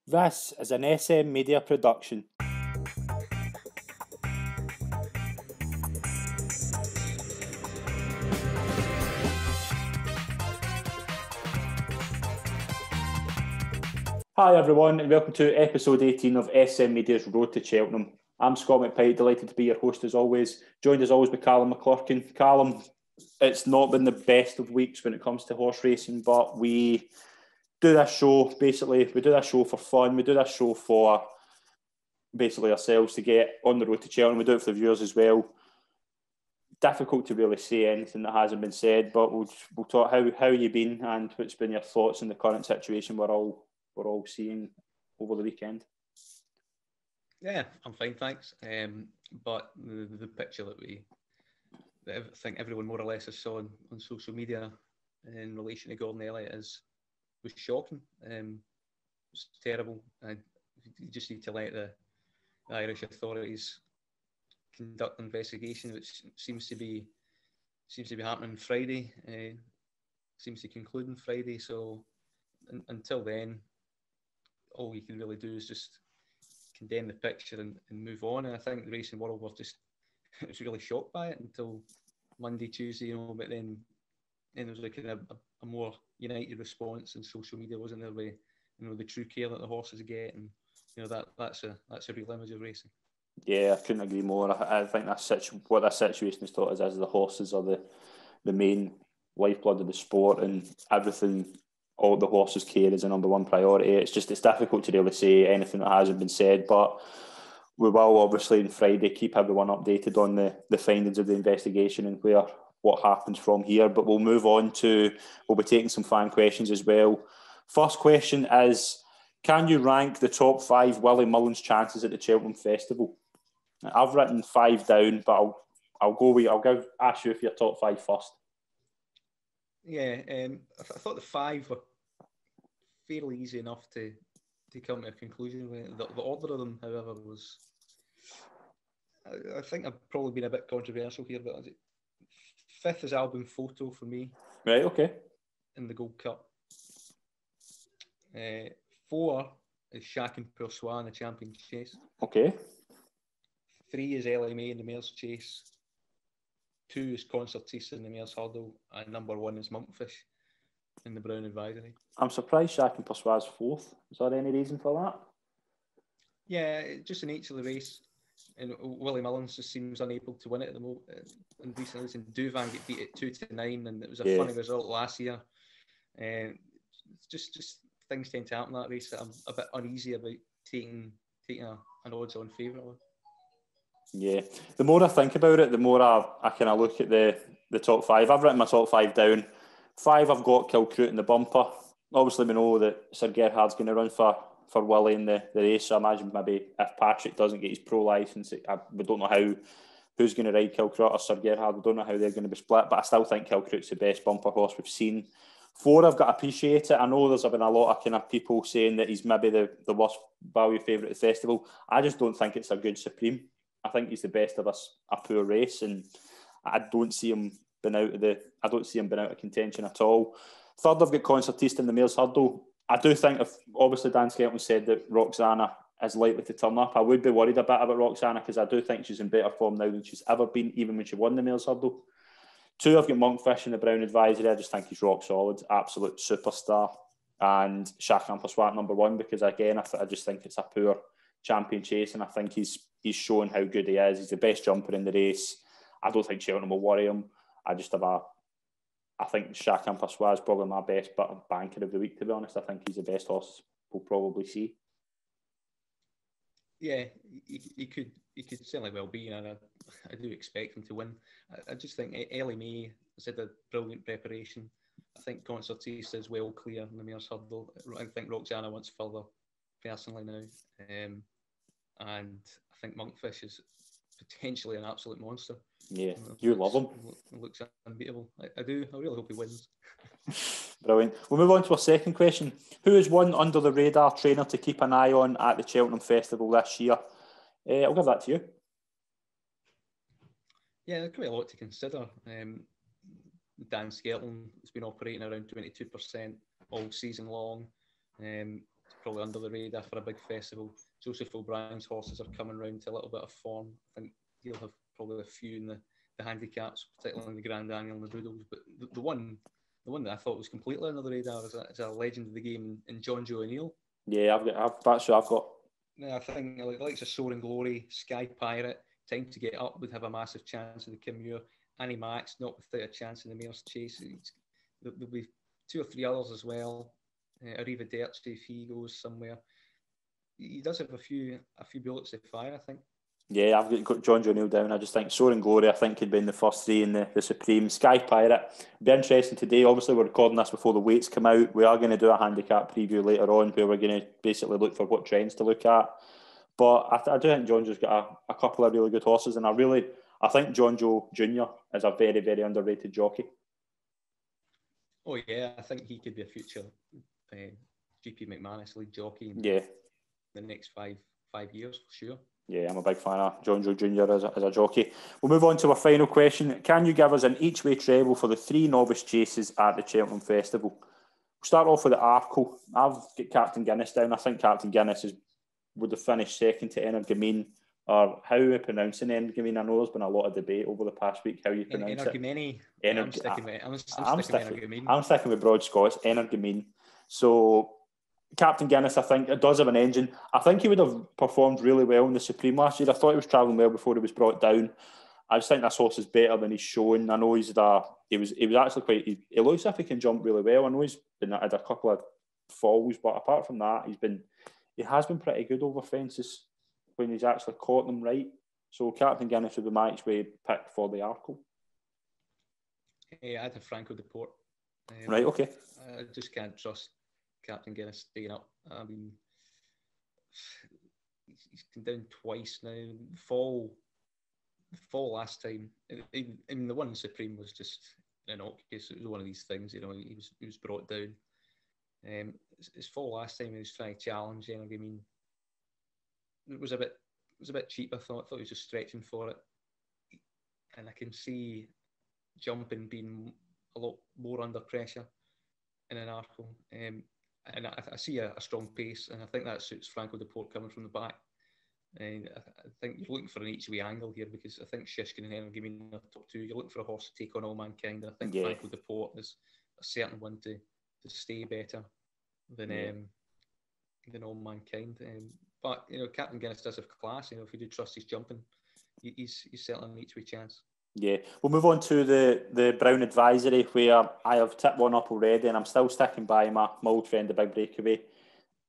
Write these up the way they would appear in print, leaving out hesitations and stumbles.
This is an SM Media production. Hi everyone and welcome to episode 18 of SM Media's Road to Cheltenham. I'm Scott McPike, delighted to be your host as always. Joined as always by Calum McClurkin. Calum, it's not been the best of weeks when it comes to horse racing, but we do this show, basically, we do this show for fun. We do this show for basically ourselves to get on the road to Cheltenham. We do it for the viewers as well. Difficult to really say anything that hasn't been said, but we'll talk how you been and what's been your thoughts on the current situation we're all seeing over the weekend. Yeah, I'm fine, thanks. But the picture that I think everyone more or less has saw on social media in relation to Gordon Elliott was shocking. It's terrible. You just need to let the Irish authorities conduct an investigation, which seems to be happening Friday. Seems to conclude on Friday. So until then, all you can really do is just condemn the picture and move on. And I think the racing world was was really shocked by it until Monday, Tuesday, But then there was like a more united response in social media, wasn't there? With the true care that the horses get, and that's a real image of racing. Yeah, I couldn't agree more. I think what that situation has taught us is the horses are the main lifeblood of the sport, and everything. All the horses care is a number one priority. It's difficult to really say anything that hasn't been said, but we will obviously on Friday keep everyone updated on the findings of the investigation and what happens from here. But we'll be taking some fan questions as well. First question is, can you rank the top 5 Willie Mullins chances at the Cheltenham Festival? I've written 5 down, but I'll ask you for your top 5 first. Yeah, I thought the 5 were fairly easy enough to come to a conclusion with. The order of them, however, was... I think I've probably been a bit controversial here, but 5th is Album Photo for me. Right, okay. In the Gold Cup. 4 is Shack and Persois in the Champion Chase. Okay. 3 is LMA in the Mares Chase. 2 is Concertista in the Mares Hurdle, and number 1 is Monkfish in the Brown Advisory. I'm surprised Shack and Persois is 4th. Is there any reason for that? Yeah, just the nature of the race. And Willie Mullins just seems unable to win it at the moment. And recently, and Duvan get beat at 2-9, and it was a funny result last year. Just things tend to happen in that race that I'm a bit uneasy about taking an odds-on favourite on. Yeah, the more I think about it, the more I kind of look at the top 5. I've written my top 5 down. 5, I've got Kilcroot in the bumper. Obviously, we know that Sir Gerhard's going to run for Willie in the race. So I imagine maybe if Patrick doesn't get his pro licence, we don't know who's going to ride Kilcroot or Sir Gerhard. We don't know how they're going to be split, but I still think Kilcroot's the best bumper horse we've seen. 4, I've got to appreciate it. I know there's been a lot of kind of people saying that he's maybe the worst value favourite at the festival. I just don't think it's a good Supreme. I think he's the best of a poor race, and I don't see him being out of contention at all. 3rd, I've got Concertista in the Mares Hurdle. I do think obviously Dan Skelton said that Roxana is likely to turn up. I would be worried a bit about Roxana because I do think she's in better form now than she's ever been, even when she won the Mares Hurdle. 2, I've got Monkfish in the Brown Advisory. I just think he's rock solid, absolute superstar. And Shack and Persois number 1 because again, I just think it's a poor Champion Chase, and I think he's shown how good he is. He's the best jumper in the race. I don't think Cheltenham will worry him. I think Shack and Persois is probably my best banker of the week, to be honest. I think he's the best horse we'll probably see. Yeah, he could certainly well be, and I do expect him to win. I just think Ellie May has had a brilliant preparation. I think Concertista is well clear in the Mares Hurdle. I think Roxana wants further personally now. And I think Monkfish is potentially an absolute monster. Yeah, you love him. Looks unbeatable. I do. I really hope he wins. Brilliant. We'll move on to our second question. Who is one under the radar trainer to keep an eye on at the Cheltenham Festival this year? I'll give that to you. Yeah, there's quite a lot to consider. Dan Skelton has been operating around 22% all season long. probably under the radar for a big festival. Joseph O'Brien's horses are coming round to a little bit of form. I think he'll have probably a few in the handicaps, particularly in the Grand Annual and the Boodles. But the one that I thought was completely under the radar is a legend of the game in John Joe O'Neill. Yeah, that's who I've got. Yeah, I think like the likes of Soaring Glory, Sky Pirate, Time to Get Up would have a massive chance in the Kimure. Annie Max, not without a chance in the Mayor's Chase. There'll be 2 or 3 others as well. Arrivederci if he goes somewhere. He does have a few bullets to fire, I think. Yeah, I've got John Joe O'Neill down. I just think Soaring Glory, I think, could be in the first 3 in the Supreme. Sky Pirate, be interesting today. Obviously, we're recording this before the weights come out. We are going to do a handicap preview later on where we're going to basically look for what trends to look at. But I do think John Joe's got a couple of really good horses, and I think John Joe Jr. is a very, very underrated jockey. Oh yeah, I think he could be a future GP McManus lead jockey in the next five years for sure. Yeah, I'm a big fan of John Joe Jr. as a jockey. We'll move on to our final question. Can you give us an each-way treble for the 3 novice chases at the Cheltenham Festival? We'll start off with the Arkle. I've got Captain Guinness down. I think Captain Guinness would have finished second to Energumene. Or how are we pronouncing Energumene? I know there's been a lot of debate over the past week how you pronounce it. I'm sticking with Broad Scots, Energumene. So Captain Guinness, I think, it does have an engine. I think he would have performed really well in the Supreme last year. I thought he was travelling well before he was brought down. I just think this horse is better than he's shown. I know he was actually quite. He looks like he can jump really well. I know he's had a couple of falls, but apart from that, he has been pretty good over fences when he's actually caught them right. So Captain Guinness would be my way pick for the Arkle. Yeah, I'd have Franco de Port. Right, okay. I just can't trust Captain Guinness staying up. I mean, he's been down twice now. Fall last time. I mean, the one in Supreme was just innocuous. It was one of these things, he was brought down. His fall last time, he was trying to challenge. I mean, it was a bit cheap. I thought he was just stretching for it, and I can see jumping being a lot more under pressure in an Arkle. And I see a strong pace, and I think that suits Franco de Port coming from the back. And I think you're looking for an each-way angle here because I think Shishkin and Energumene are top 2. You're looking for a horse to take on All Mankind. I think Franco de Port is a certain one to stay better than All Mankind. But Captain Guinness does have class. If you do trust his jumping, he's certainly an each-way chance. Yeah, we'll move on to the Brown Advisory, where I have tipped one up already, and I'm still sticking by my old friend, the Big Breakaway.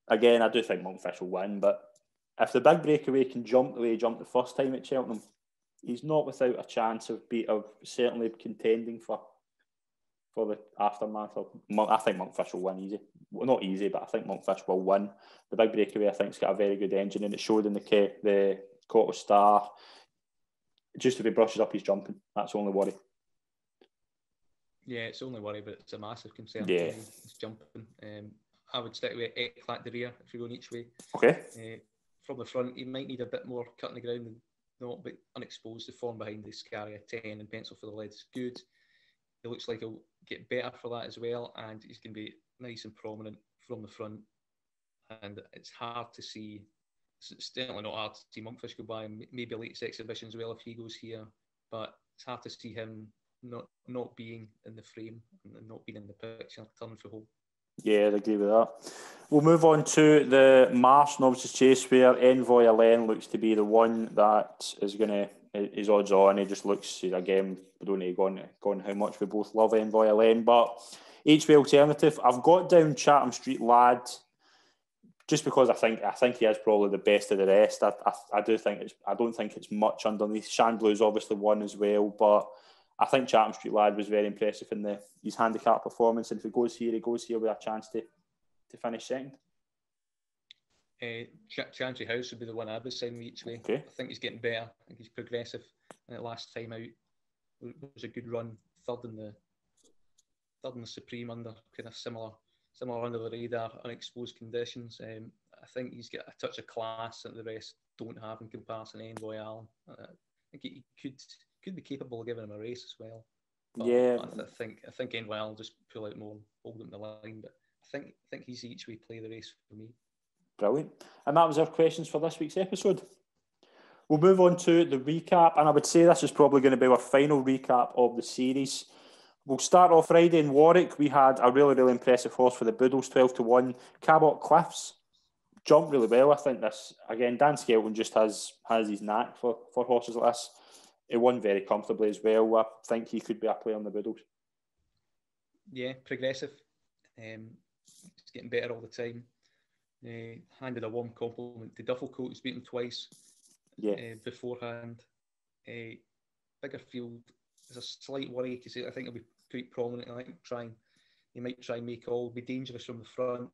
Again, I do think Monkfish will win, but if the Big Breakaway can jump the way he jumped the first time at Cheltenham, he's not without a chance of certainly contending for the aftermath. I think Monkfish will win easy. Well, not easy, but I think Monkfish will win. The Big Breakaway, I think, has got a very good engine, and it showed in the Cotto Star. Just if he brushes up his jumping, that's the only worry. Yeah, it's the only worry, but it's a massive concern. Yeah, it's jumping. I would stick with Eclat de Rear if you're going each way. Okay. From the front, he might need a bit more cutting the ground and not be unexposed. The form behind the Scaria 10 and Pencil for the Lead is good. He looks like he'll get better for that as well, and he's going to be nice and prominent from the front. And it's hard to see. It's definitely not hard to see Monkfish go by, maybe a latest exhibition as well if he goes here, but it's hard to see him not being in the frame and not being in the picture, turning for home. Yeah, I agree with that. We'll move on to the Marsh Novices Chase, where Envoy Alain looks to be the one that is going to, his odds on. He just looks, again, we don't need to go on how much we both love Envoy Alain, but each-way alternative, I've got down Chatham Street Lad, just because I think he is probably the best of the rest. I don't think it's much underneath. Shanblue's obviously won as well, but I think Chatham Street Lad was very impressive in his handicap performance, and if he goes here with a chance to finish second. Chantry House would be the one I would sign each way. Okay. I think he's getting better. I think he's progressive. Last time out was a good run. Third in the Supreme under kind of similar under the radar, unexposed conditions. I think he's got a touch of class that the rest don't have in comparison to Envoy Allen. I think he could be capable of giving him a race as well. But yeah, I think Envoy Allen will just pull out more and hold him the line. But I think he's each way play the race for me. Brilliant. And that was our questions for this week's episode. We'll move on to the recap, and I would say this is probably going to be our final recap of the series. We'll start off Friday in Warwick. We had a really, really impressive horse for the Boodles, 12-1. Cabot Cliffs jumped really well. I think this, again, Dan Skelton just has his knack for horses like this. He won very comfortably as well. I think he could be a player on the Boodles. Yeah, progressive. He's getting better all the time. Handed a warm compliment to Dufflecoat, who's beaten him twice beforehand. Bigger field. There's a slight worry because I think he'll be quite prominent. He might try and make all, be dangerous from the front,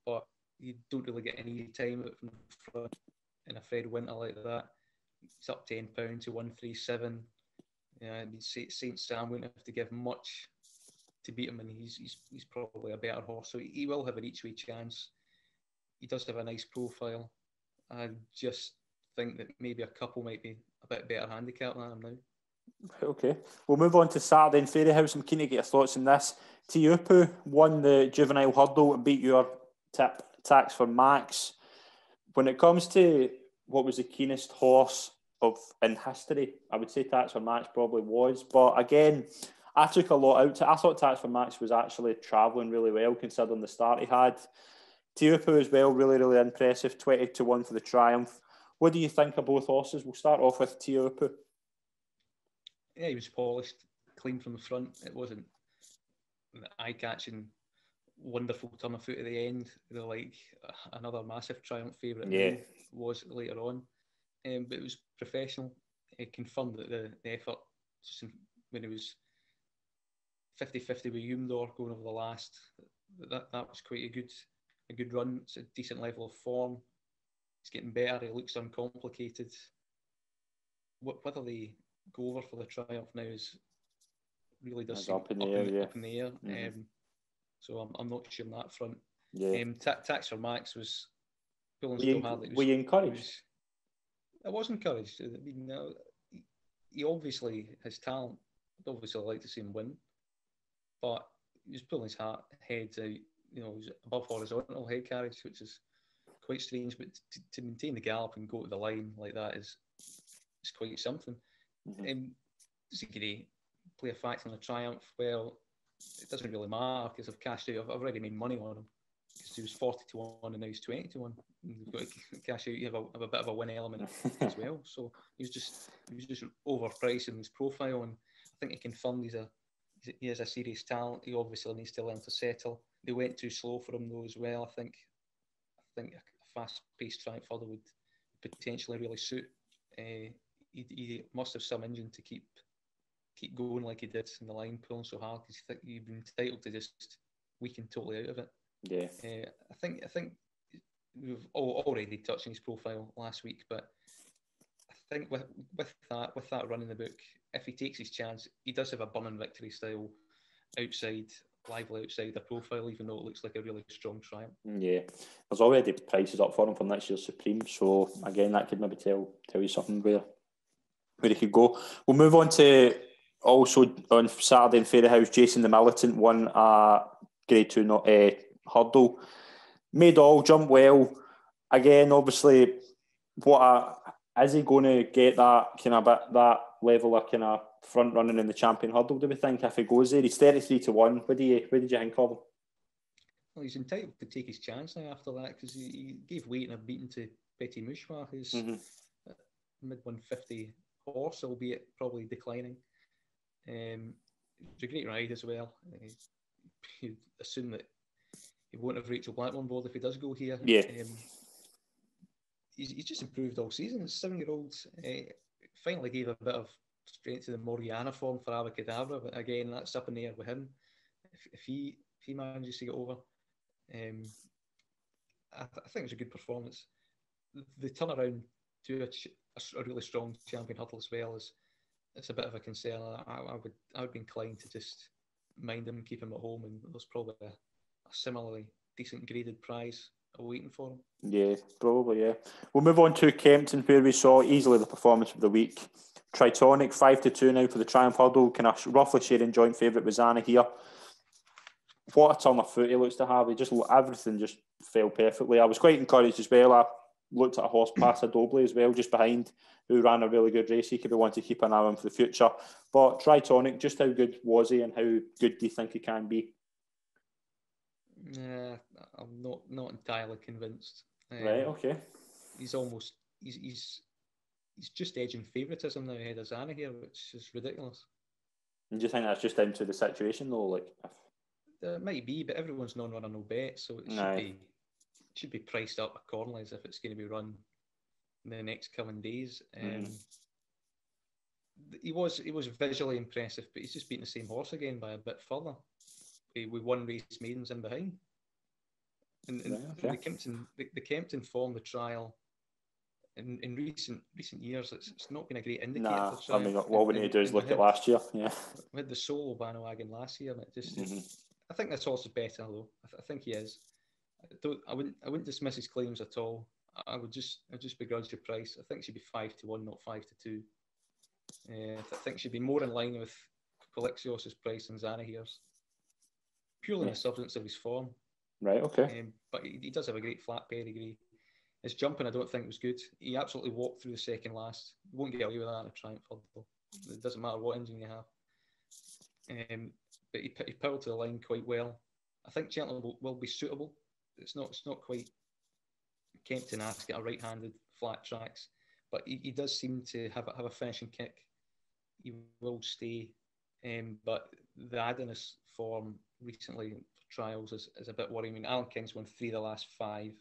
but you don't really get any time out from the front in a Fred Winter like that. It's up £10 to 137. St Sam won't have to give much to beat him, and he's probably a better horse, so he will have an each way chance. He does have a nice profile. I just think that maybe a couple might be a bit better handicap than him now. Okay, we'll move on to Sardine Fairy House. I'm keen to get your thoughts on this. Tiupu won the juvenile hurdle and beat your tip, Tax for Max. When it comes to what was the keenest horse in history, I would say Tax for Max probably was. But again, I took a lot out. I thought Tax for Max was actually travelling really well considering the start he had. Tiupu as well, really, really impressive. 20-1 for the Triumph. What do you think of both horses? We'll start off with Tiupu. Yeah, he was polished, clean from the front. It wasn't the eye-catching, wonderful turn of foot at the end, like another massive Triumph favourite was later on. But it was professional. It confirmed that the effort, when it was 50-50 with Humdor going over the last, that was quite a good run. It's a decent level of form. It's getting better. He looks uncomplicated. Whether they go over for the Triumph now is really does seem up in the air. Mm-hmm. So I'm not sure on that front. Yeah. Tax for Max was pulling so hard. Were you encouraged? I was encouraged. I mean, he obviously has talent. I'd obviously like to see him win, but he was pulling his head out. He was above horizontal head carriage, which is quite strange. But to maintain the gallop and go to the line like that is quite something. Mm-hmm. Does he play a factor in the Triumph? Well, it doesn't really matter because I've cashed out. I've already made money on him because he was 40-1 and now he's 20-1. You've got to cash out. You have a bit of a win element as well. So he was just overpriced in his profile, and I think he confirmed he has a serious talent. He obviously needs to learn to settle. They went too slow for him though as well. I think a fast-paced Triumph further would potentially really suit. He must have some engine to keep going like he did in the line, pulling so hard because he'd been entitled to just weaken totally out of it. Yeah. I think we've already touched on his profile last week, but I think with that run in the book, if he takes his chance, he does have a burning victory style lively outside the profile, even though it looks like a really strong Triumph. Yeah, there's already prices up for him for next year's Supreme, so again that could maybe tell you something where he could go. We'll move on to also on Saturday in Fairy House. Jason the Militant won a Grade 2 hurdle, made all jump well. Again, obviously, is he going to get that kind of that level of kind of front running in the champion hurdle? Do we think if he goes there? He's 33-1. What did you think of him? Well, he's entitled to take his chance now after that because he gave weight in a beating to Petit Mouchoir, who's mid 150 horse, albeit probably declining. It's a great ride as well. You assume that he won't have Rachel Blackmore on board if he does go here. Yeah. He's just improved all season. His 7-year-old finally gave a bit of strength to the Morgiana form for Abacadabra, but again, that's up in the air with him. If he manages to get over, I think it's a good performance. The turnaround to a really strong champion hurdle as well it's a bit of a concern. I would be inclined to just mind him, keep him at home, and there's probably a similarly decent graded prize awaiting for him. Yeah, probably, yeah. We'll move on to Kempton, where we saw easily the performance of the week. Tritonic, 5-2 now for the Triumph Hurdle, kind of roughly sharing joint favourite with Zana here. what a turn of foot he looks to have. Everything just fell perfectly. I was quite encouraged as well. I looked at a horse past Dobley as well, just behind, who ran a really good race. He could be one to keep an eye on for the future. But Tritonic, just how good was he, and how good do you think he can be? Yeah, I'm not entirely convinced. Right, okay. He's just edging favouritism now ahead of Zana here, which is ridiculous. And do you think that's just down to the situation though? Like, it might be, but everyone's non-runner, no bet, so it should be priced up accordingly as if it's going to be run in the next coming days. He was visually impressive, but he's just beating the same horse again by a bit further. With one race maidens in behind. And the Kempton form, the trial, in recent years, it's not been a great indicator. I mean, what we need to do is look at last year. Yeah, we had the solo bandwagon last year, and it just. I think this horse is better though. I think he is. I wouldn't dismiss his claims at all. I'd just begrudge the price. I think she'd be 5-1, not 5-2. I think she'd be more in line with Colixios's price than Zanahere's. Purely in the substance of his form. Right, okay. But he does have a great flat pedigree. His jumping, I don't think, was good. He absolutely walked through the second last. You won't get away with that in a Triumph, though. It doesn't matter what engine you have. But he powered to the line quite well. I think Cheltenham will be suitable. It's not quite Kempton-esque at a right-handed flat tracks, but he does seem to have a finishing kick. He will stay, but the Adonis form recently for trials is a bit worrying. I mean, Alan King's won 3 of the last 5.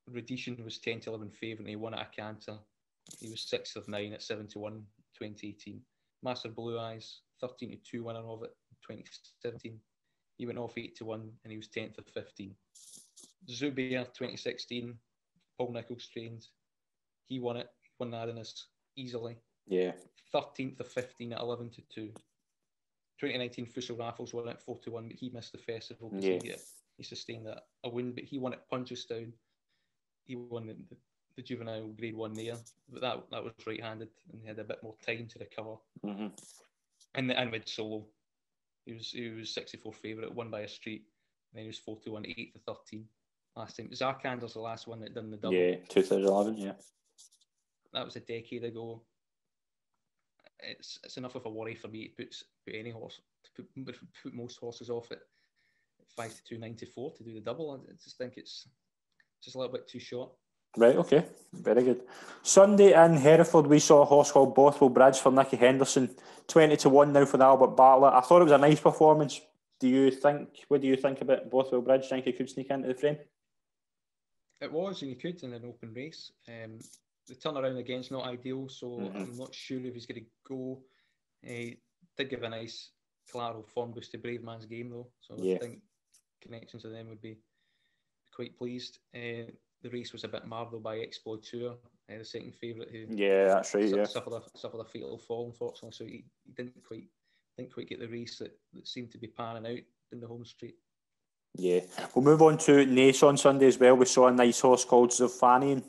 Radishan was 10-11 favourite and he won at a canter. He was 6th of 9 at 7-1 2018. Master Blue Eyes, 13-2 winner of it in 2017. He went off 8-1 and he was 10th of 15. Zubair 2016, Paul Nichols trained. He won it. He won Adonis easily. Yeah. 13th of 15 at 11-2. 2019, Fussell Raffles won it 4-1, but he missed the festival because he sustained a win. But he won at Punchestown. He won the juvenile Grade 1 there, but that was right-handed and he had a bit more time to recover. And with solo, he was 64 favourite, won by a street, and then he was 4-1, 8-13 last time. Zarkander's the last one that done the double. Yeah, 2011. Yeah, that was a decade ago. It's enough of a worry for me to put any horse, to put most horses off at 5-2, 9-4 to do the double. I just think it's just a little bit too short. Right, okay. Very good. Sunday in Hereford, we saw a horse called Bothwell Bridge for Nicky Henderson. 20-1 now for the Albert Bartlett. I thought it was a nice performance. What do you think about Bothwell Bridge? Think he could sneak into the frame? It was, and he could in an open race. The turnaround again's not ideal, so I'm not sure if he's going to go. He did give a nice collateral form boost to Brave Man's Game, though. So I think connections with them would be quite pleased. The race was a bit marred though by Exploiteur, the second favourite, who that's right. suffered a fatal fall, unfortunately. So he didn't quite get the race that seemed to be panning out in the home straight. Yeah, we'll move on to Nace on Sunday as well. We saw a nice horse called Zofanian.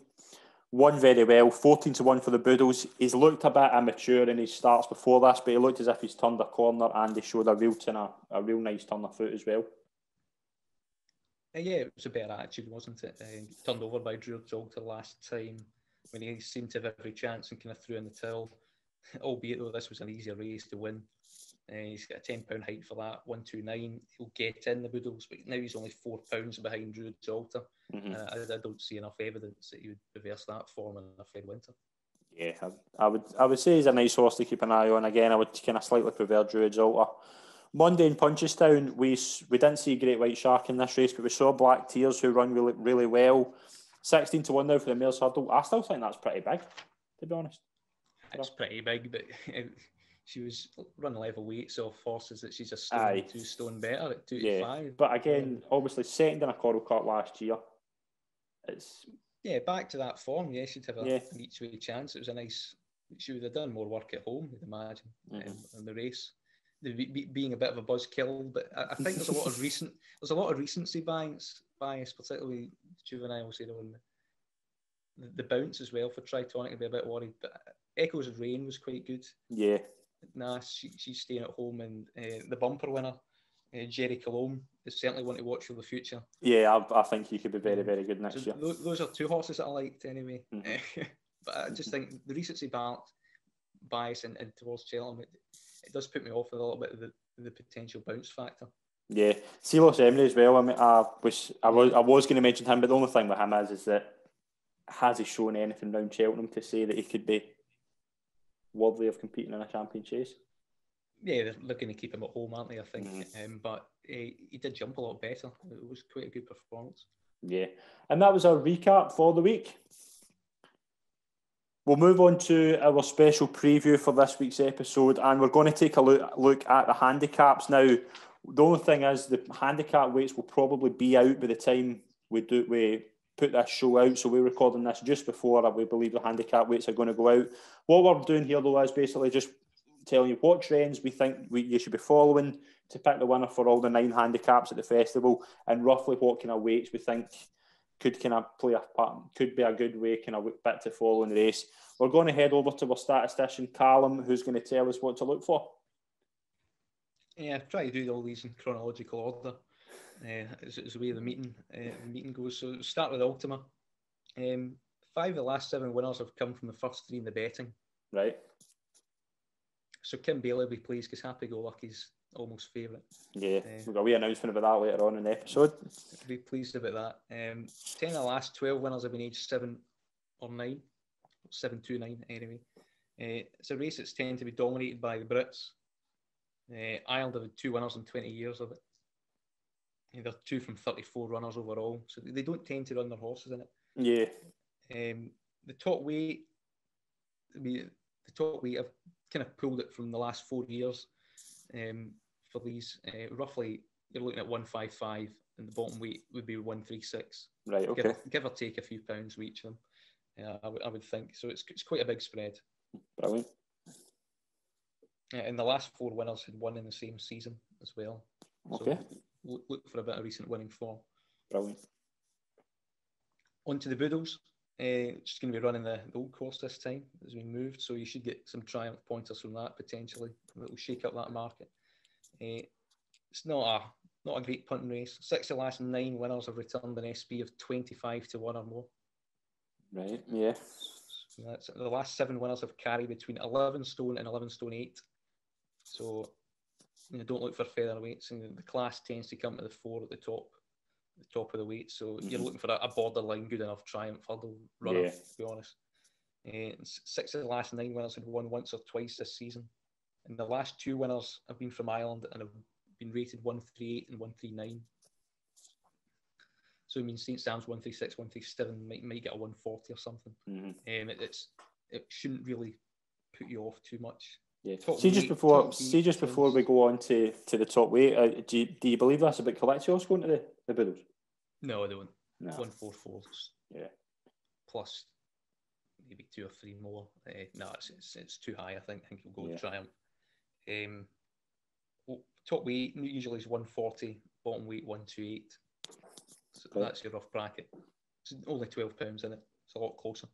Won very well, 14-1 for the Boodles. He's looked a bit immature in his starts before this, but he looked as if he's turned a corner and he showed a real nice turn of foot as well. Yeah, it was a better attitude, wasn't it? Turned over by Drew Jolter last time when he seemed to have every chance and kind of threw in the towel. Albeit though this was an easier race to win. He's got a £10 height for that, 129. He'll get in the Boodles, but now he's only £4 behind Drew Jolter. I don't see enough evidence that he would reverse that form in a fair winter. Yeah, I would say he's a nice horse to keep an eye on. Again, I would kind of slightly prefer Drew Jolter. Monday in Punchestown, we didn't see Great White Shark in this race, but we saw Black Tears, who run really, really well. 16-1 now for the Mare's Hurdle. I still think that's pretty big, to be honest. It's pretty big, but she was running level weights off horses that she's a stone, 2 stone better at 2-5. But again, obviously second in a Coral Cup last year. It's back to that form. Yeah, she'd have an each way chance. It was a nice. She would have done more work at home, I'd imagine, in the race. Being a bit of a buzzkill, but I think there's a lot of recency bias, particularly juveniles. The bounce as well for Tritonic to be a bit worried, but Echoes of Rain was quite good. Yeah. She's staying at home, and the bumper winner Jerry Colombe is certainly one to watch for the future. Yeah, I think he could be very, very good next year. Those are two horses that I liked anyway. Mm-hmm. But I just think the recency bias and towards Cheltenham, it does put me off a little bit of the potential bounce factor. Yeah, Silas Emery as well. I mean, I was going to mention him, but the only thing with him is that has he shown anything around Cheltenham to say that he could be worthy of competing in a champion chase? Yeah, they're going to keep him at home, aren't they? I think, but he did jump a lot better. It was quite a good performance. Yeah, and that was our recap for the week. We'll move on to our special preview for this week's episode, and we're going to take a look at the handicaps. Now, the only thing is the handicap weights will probably be out by the time we put this show out. So we're recording this just before we believe the handicap weights are going to go out. What we're doing here, though, is basically just telling you what trends we think you should be following to pick the winner for all the 9 handicaps at the festival, and roughly what kind of weights we think could kind of play a part, could be a good way kind of bit to follow in the race. We're going to head over to our statistician Calum, who's going to tell us what to look for. Yeah, try to do all these in chronological order. As the way the meeting goes. So start with Ultima. 5 of the last 7 winners have come from the first 3 in the betting. Right. So Kim Bailey will be pleased because Happy Go Lucky's almost favourite. Yeah, we've got a wee announcement about that later on in the episode. I'll be pleased about that. 10 of the last 12 winners have been aged 7 or 9. 7 to 9 anyway. It's a race that's tended to be dominated by the Brits. Ireland have had 2 winners in 20 years of it. They're 2 from 34 runners overall, so they don't tend to run their horses in it. Yeah. The top weight I've kind of pulled it from the last 4 years for these. Roughly, you're looking at 155, and the bottom weight would be 136. Right. Okay. Give or take a few pounds for each of them. I would think so. It's quite a big spread. Brilliant. And the last 4 winners had won in the same season as well. Okay. So look for a bit of recent winning form. Brilliant. On to the Boodles. Just going to be running the old course this time as we moved, so you should get some triumph pointers from that potentially. That will shake up that market. It's not a great punting race. 6 of the last 9 winners have returned an SP of 25 to 1 or more. Right. Yeah. So that's the last 7 winners have carried between 11 stone and 11 stone 8. So don't look for featherweights, and the class tends to come to the 4 at the top of the weight. So you're looking for a borderline good enough triumph hurdle runner, to be honest. 6 of the last 9 winners have won once or twice this season, and the last 2 winners have been from Ireland and have been rated 138 and 139. So I mean, St. Sam's 136, 137 might get a 140 or something. It shouldn't really put you off too much. Yeah. See, just before we go on to the top weight, do you believe that's a bit Colectios going to the Boodles? No, I don't. No. 144. Yeah. Plus maybe 2 or 3 more. No, it's too high. I think you'll go with Triumph. Top weight usually is 140. Bottom weight 128. So that's your rough bracket. It's only £12 in it. It's a lot closer.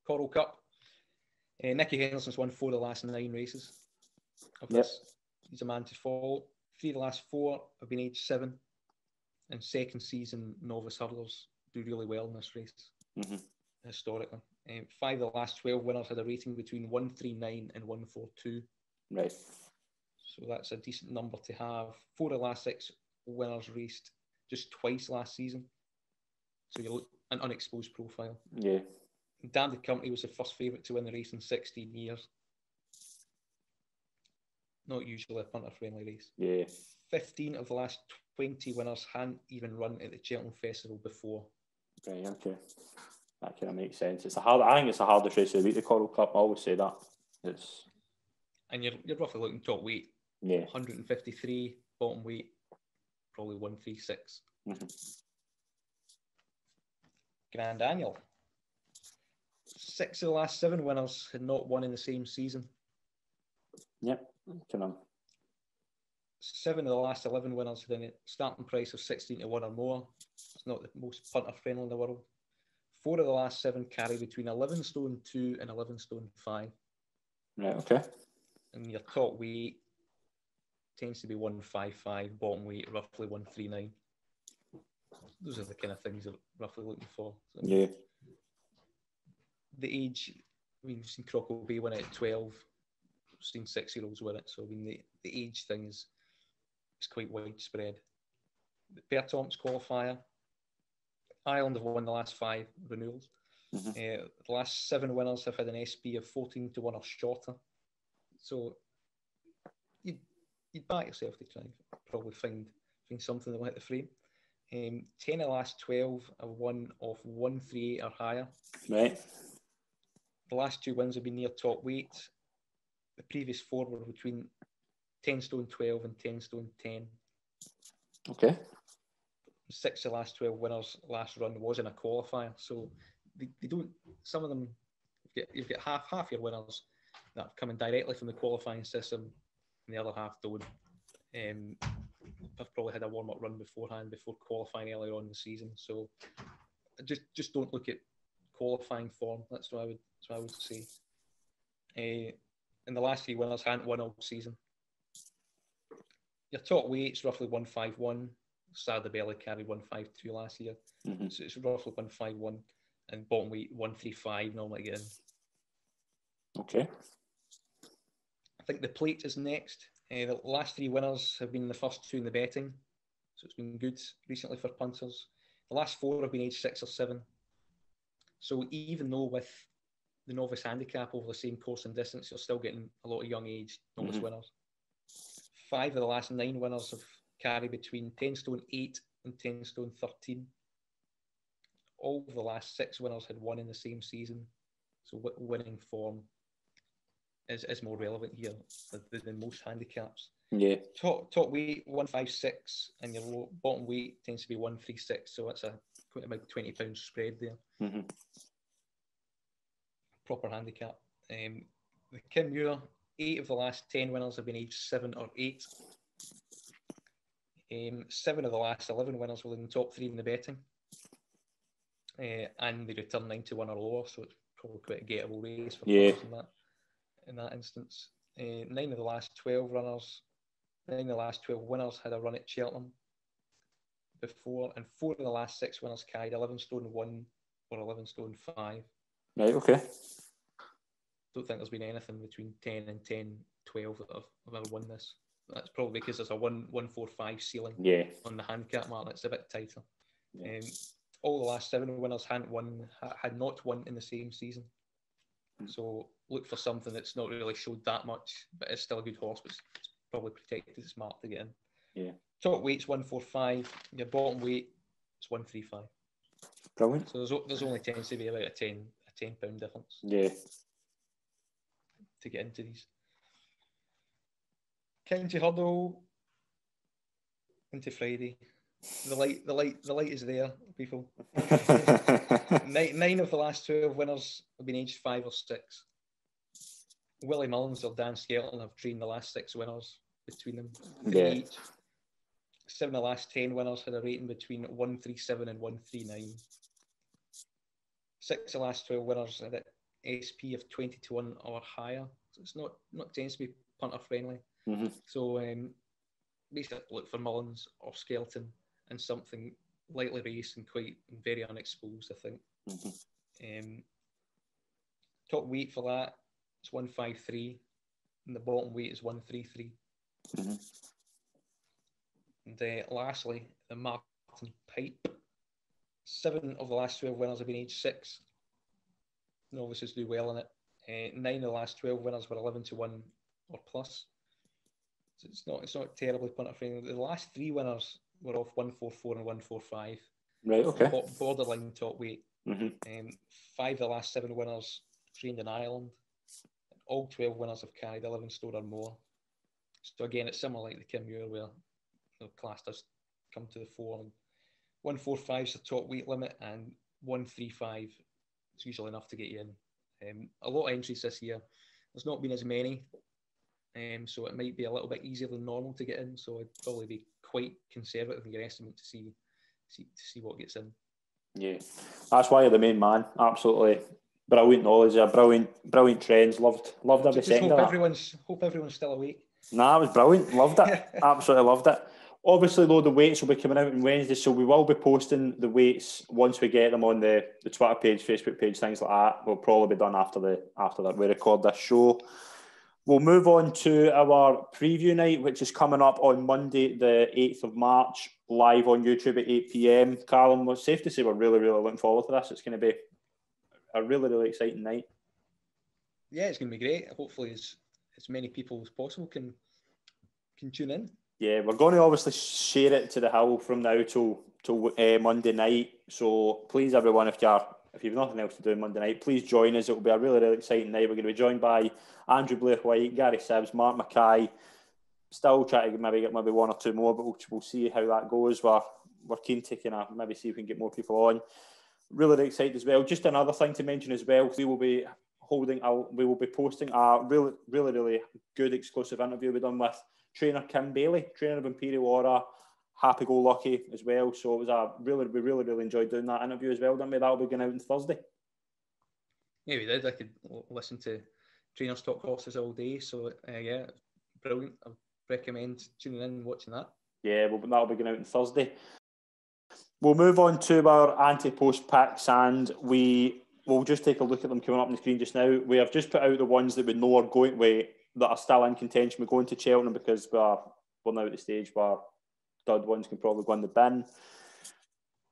Coral Cup. Nicky Henderson's won 4 of the last 9 races of this. He's a man to follow. 3 of the last 4 have been aged 7, and second season novice hurdlers do really well in this race historically. 5 of the last 12 winners had a rating between 139 and 142. Right. So that's a decent number to have. 4 of the last 6 winners raced just twice last season. So you look an unexposed profile. Yeah. Danded Company was the first favourite to win the race in 16 years. Not usually a punter-friendly race. Yeah. 15 of the last 20 winners hadn't even run at the Cheltenham Festival before. Right, okay. That kind of makes sense. I think it's the hardest race of the week, the Coral Cup. I always say that. And you're roughly looking top weight. Yeah. 153, bottom weight, probably 136. Grand Annual. 6 of the last 7 winners had not won in the same season. Yep. 7 of the last 11 winners had a starting price of 16 to 1 or more. It's not the most punter friendly in the world. 4 of the last 7 carry between 11 stone 2 and 11 stone 5. Right, okay. And your top weight tends to be 155, bottom weight roughly 139. Those are the kind of things I'm roughly looking for. So, yeah. The age, I mean, we've seen Crockle Bay win it at 12. We've seen 6-year-olds win it. So, I mean, the age thing is quite widespread. The Bertomp's qualifier. Ireland have won the last 5 renewals. The last 7 winners have had an SP of 14 to 1 or shorter. So you'd back yourself to try and probably find something that will hit the frame. 10 of the last 12 have won off 138 or higher. Right. The last 2 wins have been near top weight. The previous 4 were between 10 stone 12 and 10 stone 10. Okay. 6 of the last 12 winners last run was in a qualifier. So they don't, some of them, you've got half your winners that are coming directly from the qualifying system, and the other half don't. I've probably had a warm-up run beforehand, before qualifying earlier on in the season. So just don't look at qualifying form. That's what I would say. And the last 3 winners hadn't won all season. Your top weight's roughly 151. Sardine carried 152 last year. So it's roughly 151. And bottom weight 135 normally get in. Okay. I think the plate is next. The last 3 winners have been the first 2 in the betting. So it's been good recently for punters. The last 4 have been age 6 or 7. So even though with the novice handicap over the same course and distance, you're still getting a lot of young age novice winners. 5 of the last 9 winners have carried between 10 stone 8 and 10 stone 13. All of the last 6 winners had won in the same season. So winning form is more relevant here than most handicaps. Yeah. Top weight 156, and your bottom weight tends to be 136. So that's quite a big £20 spread there. Proper handicap. The Kim Muir, 8 of the last 10 winners have been aged 7 or 8. 7 of the last 11 winners were in the top 3 in the betting. And they return 9 to 1 or lower, so it's probably quite a gettable race for players in that instance. 9 of the last 12 winners had a run at Cheltenham before, and 4 of the last 6 winners carried 11 stone 1 or 11 stone 5. Right, okay. Don't think there's been anything between 10 and 10, 12 that have ever won this. That's probably because there's a 145 ceiling on the handicap mark. It's a bit tighter. All the last 7 winners had not won in the same season. So look for something that's not really showed that much, but it's still a good horse, but it's probably protected its mark to get in. Yeah. Top weight's 145. Your bottom weight is 135. Brilliant. So there's only tends to be about a £10 difference. Yeah. To get into these. County Hurdle into Friday. The light is there, people. 9 of the last 12 winners have been aged 5 or 6. Willie Mullins or Dan Skelton have trained the last 6 winners between them. 3 each. 7 of the last 10 winners had a rating between 137 and 139. 6 of the last 12 winners had an SP of 20 to 1 or higher. So it's not tends to be punter friendly. So basically look for Mullins or Skelton and something lightly raced and very unexposed, I think. Top weight for that is 153, and the bottom weight is 133. And lastly, the Martin Pipe. 7 of the last 12 winners have been aged 6. Novices do well in it. 9 of the last 12 winners were 11 to 1 or plus. So it's not terribly punter friendly. The last 3 winners were off 144 and 145. Right, okay. Borderline top weight. 5 of the last 7 winners trained in Ireland. All 12 winners have carried 11 stone or more. So again, it's similar like the Kim Muir, where the class does come to the fore. 145 is the top weight limit, and 135 is usually enough to get you in. A lot of entries this year. There's not been as many, so it might be a little bit easier than normal to get in. So I'd probably be quite conservative in your estimate to see what gets in. Yeah, that's why you're the main man. Absolutely brilliant knowledge, brilliant trends. Loved every second of that. Hope everyone's still awake. Nah, it was brilliant. Loved it. Absolutely loved it. Obviously, though, the weights will be coming out on Wednesday, so we will be posting the weights once we get them on the Twitter page, Facebook page, things like that. Will probably be done after that we record this show. We'll move on to our preview night, which is coming up on Monday, the 8th of March, live on YouTube at 8 p.m. Callum, it's safe to say we're really, really looking forward to this. It's going to be a really, really exciting night. Yeah, it's going to be great. Hopefully, as many people as possible can tune in. Yeah, we're going to obviously share it to the hill from now till Monday night. So please, everyone, if you've nothing else to do on Monday night, please join us. It will be a really, really exciting night. We're going to be joined by Andrew Blair-White, Gary Sibbs, Mark Mackay. Still trying to maybe get one or two more, but we'll see how that goes. We're keen to maybe see if we can get more people on. Really, really excited as well. Just another thing to mention as well, we will be posting a really, really, really good exclusive interview we've done with trainer Kim Bailey, trainer of Imperial Aura, happy-go-lucky as well. So it was we really, really enjoyed doing that interview as well, didn't we? That'll be going out on Thursday. Yeah, we did. I could listen to trainers talk horses all day. So yeah, brilliant. I recommend tuning in and watching that. Yeah, that'll be going out on Thursday. We'll move on to our Ante Post Picks, and we'll just take a look at them coming up on the screen just now. We have just put out the ones that we know are going that are still in contention. We're going to Cheltenham because we're now at the stage where dud ones can probably go in the bin.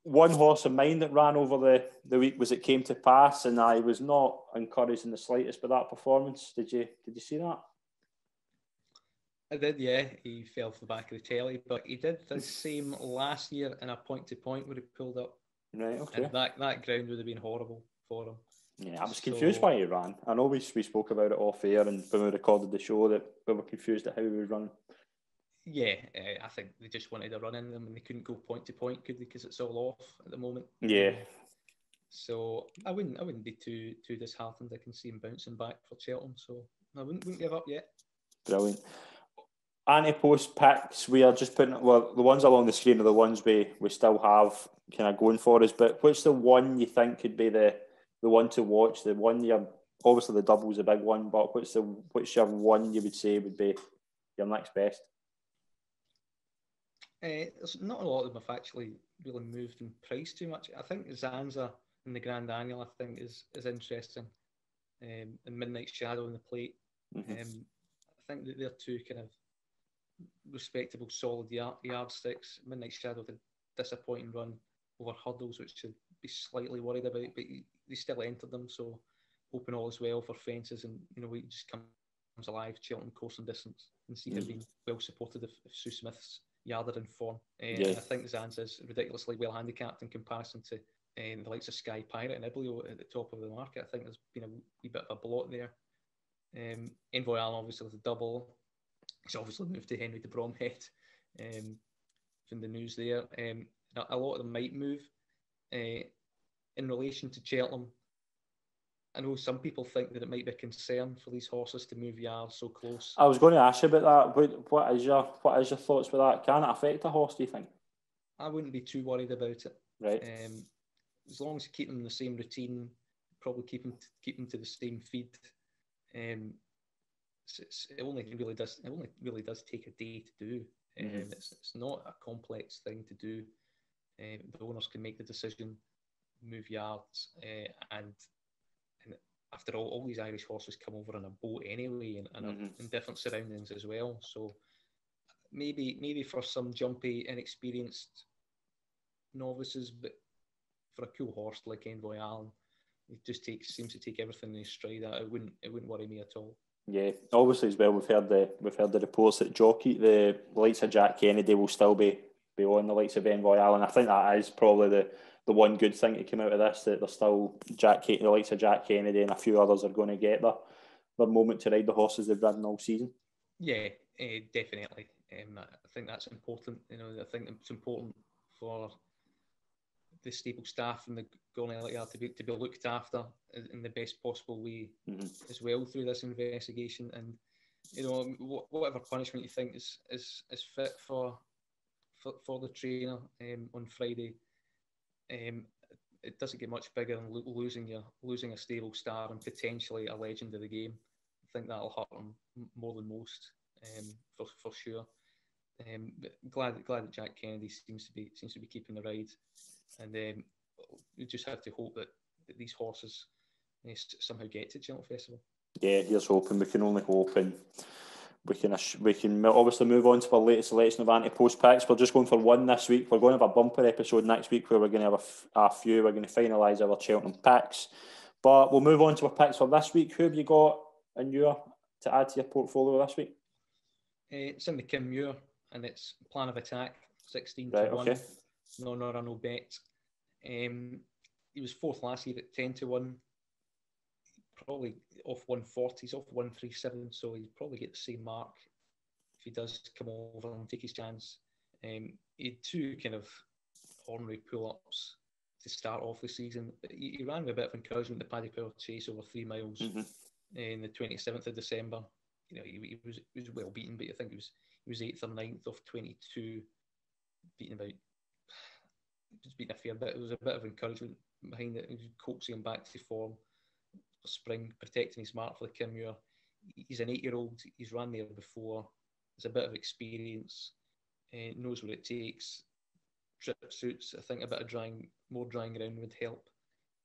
One horse of mine that ran over the week was It Came to Pass, and I was not encouraged in the slightest by that performance. Did you see that? I did, yeah. He fell off the back of the telly, but he did the same last year in a point-to-point where he pulled up. Right, okay. And that ground would have been horrible for him. Yeah, I was confused why he ran. I know we spoke about it off air and when we recorded the show that we were confused at how he was running. Yeah, I think they just wanted a run in them and they couldn't go point-to-point, could they? Because it's all off at the moment. Yeah. So I wouldn't be too disheartened. I can see him bouncing back for Cheltenham, so I wouldn't give up yet. Brilliant. Ante Post Picks, we are just putting, well, the ones along the screen are the ones we still have kind of going for us, but which the one you think could be the one to watch, the one obviously the double's a big one, but which your one you would say would be your next best? There's not a lot of them have actually really moved in price too much. I think Zanza in the Grand Annual, I think, is interesting. And Midnight Shadow in the Plate. Mm-hmm. I think that they're two kind of respectable, solid yardsticks. Midnight Shadow had a disappointing run over hurdles, which should be slightly worried about, but they still entered them. So hoping all is well for fences, and he just comes alive, Cheltenham course and distance, and see him being well supported if Sue Smith's yarded in form. And I think Zanza is ridiculously well handicapped in comparison to the likes of Sky Pirate and Iblio at the top of the market. I think there's been a wee bit of a blot there. Envoy Allen obviously with the double. He's obviously moved to Henry de Bromhead from the news there. A lot of them might move. In relation to Cheltenham, I know some people think that it might be a concern for these horses to move yards so close. I was going to ask you about that. What is your thoughts with that? Can it affect a horse, do you think? I wouldn't be too worried about it. Right. As long as you keep them in the same routine, probably keep them to the same feed. It only really does take a day to do. It's not a complex thing to do. The owners can make the decision, move yards, and after all these Irish horses come over on a boat anyway, and in different surroundings as well. So maybe for some jumpy, inexperienced novices, but for a cool horse like Envoy Allen, it just seems to take everything in his stride. It wouldn't worry me at all. Yeah, obviously as well, we've heard the reports that jockey the likes of Jack Kennedy will still be on the likes of Envoy Allen. I think that is probably the one good thing to come out of this, that there's still the likes of Jack Kennedy and a few others are going to get their moment to ride the horses they've ridden all season. Yeah, definitely. I think that's important. I think it's important for the stable staff and the Gornal Elite Yard to be looked after in the best possible way as well through this investigation. And whatever punishment you think is fit for the trainer on Friday, it doesn't get much bigger than losing a stable star and potentially a legend of the game. I think that'll hurt him more than most. for sure. But glad that Jack Kennedy seems to be keeping the ride, and we just have to hope that these horses somehow get to Cheltenham Festival. Yeah, here's hoping. We can only hope, and we can obviously move on to our latest selection of Ante Post Picks. We're just going for one this week. We're going to have a bumper episode next week where we're going to have a few. We're going to finalise our Cheltenham picks, but we'll move on to our picks for this week. Who have you got in your to add to your portfolio this week? It's in the Kim Muir, and it's Plan of Attack, 16 right, to 1. Okay. No bet. He was fourth last year at 10 to 1. Probably off 140, he's off 137, so he'd probably get the same mark if he does come over and take his chance. He had two kind of ordinary pull-ups to start off the season, but he ran with a bit of encouragement, the Paddy Power Chase over 3 miles in the 27th of December. You know, he was well beaten, but I think he was 8th or 9th off 22, beating a fair bit. It was a bit of encouragement behind it. He was coaxing him back to form. Spring, protecting his mark for the Kim Muir. He's an 8-year-old. He's run there before. Has a bit of experience. Knows what it takes. Trip suits. I think a bit of more drying ground would help.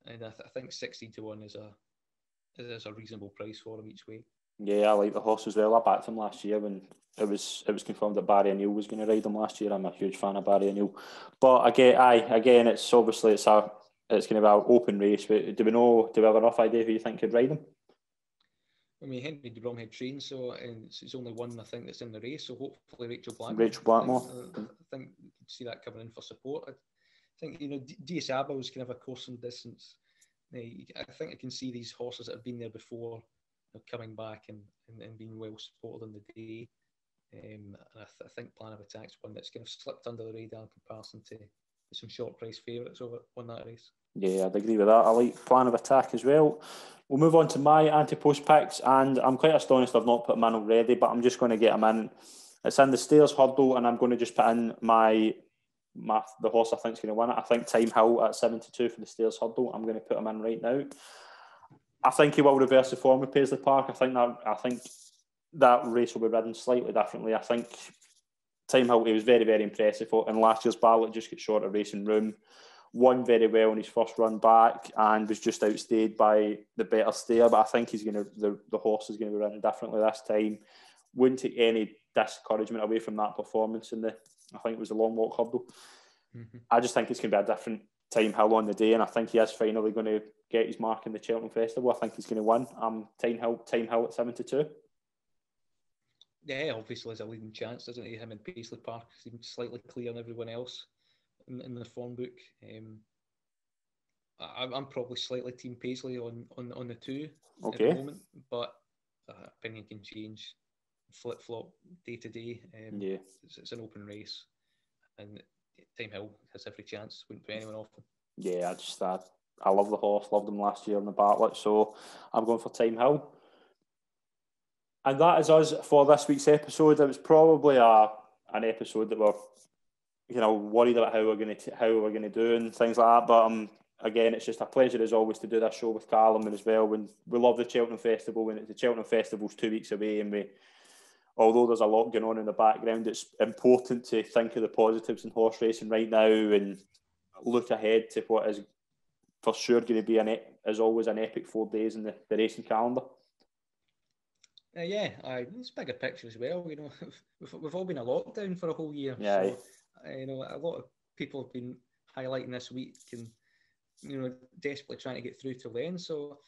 And I think 16 to 1 is a reasonable price for him each way. Yeah, I like the horse as well. I backed him last year when it was confirmed that Barry O'Neill was going to ride him last year. I'm a huge fan of Barry O'Neill. But again, it's obviously it's going to be an open race. But do we have a rough idea who you think could ride him? I mean, Henry de Bromhead trains, so it's only one I think that's in the race. So hopefully Rachel Blackmore. I think you can see that coming in for support. I think DS Abba was kind of a coursing distance. I think I can see these horses that have been there before coming back and being well supported on the day. And I think Plan of Attack's one that's kind of slipped under the radar in comparison to some short price favourites over on that race. Yeah, I'd agree with that. I like Plan of Attack as well. We'll move on to my Ante Post picks, and I'm quite astonished I've not put them in already, but I'm just going to get them in. It's in the Stairs Hurdle, and I'm going to just put in the horse I think is going to win it. I think Time Hill at 72 for the Stairs Hurdle. I'm going to put him in right now. I think he will reverse the form with Paisley Park. I think that race will be ridden slightly differently. I think Time Hill, he was very, very impressive in last year's ballot, just got short of racing room. Won very well in his first run back and was just outstayed by the better stayer. But I think the horse is going to be running differently this time. Wouldn't take any discouragement away from that performance I think it was the Long Walk Hurdle. Mm-hmm. I just think it's going to be a different Time Hill on the day, and I think he is finally going to get his mark in the Cheltenham Festival. I think he's going to win. Time Hill at 72. Yeah, obviously there's a leading chance, doesn't he? Him and Paisley Park seems slightly clear on everyone else in the form book. I'm probably slightly team Paisley on the two at the moment, but opinion can change, flip flop day to day. It's an open race, and Time Hill has every chance. Wouldn't put anyone off him. Yeah, I love the horse. Loved him last year in the Bartlett, so I'm going for Time Hill. And that is us for this week's episode. It was probably an episode that we're worried about how we're going to do and things like that. But again, it's just a pleasure as always to do this show with Calum and as well. When we love the Cheltenham Festival, when the Cheltenham Festival's 2 weeks away, and although there's a lot going on in the background, it's important to think of the positives in horse racing right now and look ahead to what is for sure going to be as always an epic 4 days in the racing calendar. It's bigger picture as well. We've all been in lockdown for a whole year. Yeah. So, a lot of people have been highlighting this week and desperately trying to get through to then. So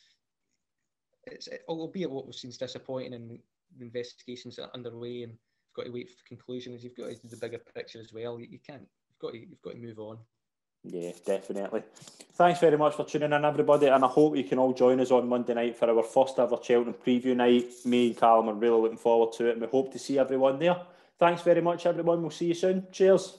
albeit what we've seen is disappointing and the investigations are underway and you've got to wait for the conclusions. You've got to do the bigger picture as well. You've got to move on. Yeah, definitely. Thanks very much for tuning in, everybody, and I hope you can all join us on Monday night for our first ever Cheltenham preview night. Me and Callum are really looking forward to it, and we hope to see everyone there. Thanks very much, everyone. We'll see you soon. Cheers.